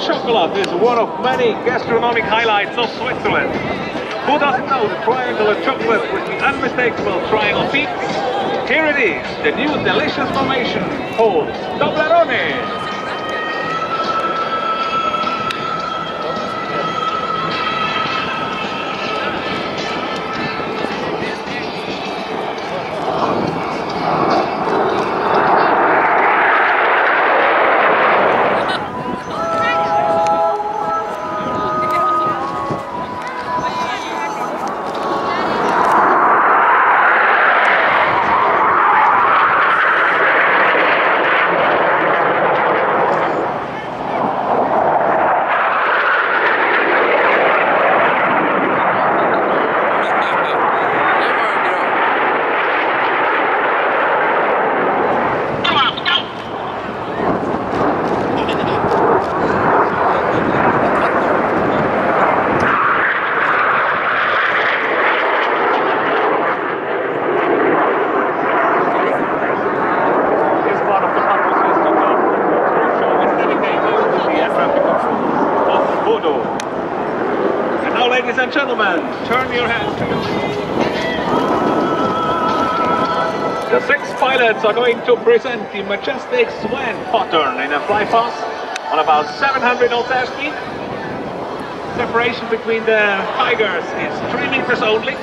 chocolate is one of many gastronomic highlights of Switzerland. Who doesn't know the triangular chocolate with the unmistakable triangle peaks? Here it is, the new delicious formation called Toblerone. Ladies and gentlemen, turn your heads. The 6 pilots are going to present the majestic swan pattern in a fly pass on about 700 knots airspeed. Separation between the tigers is 3 meters only.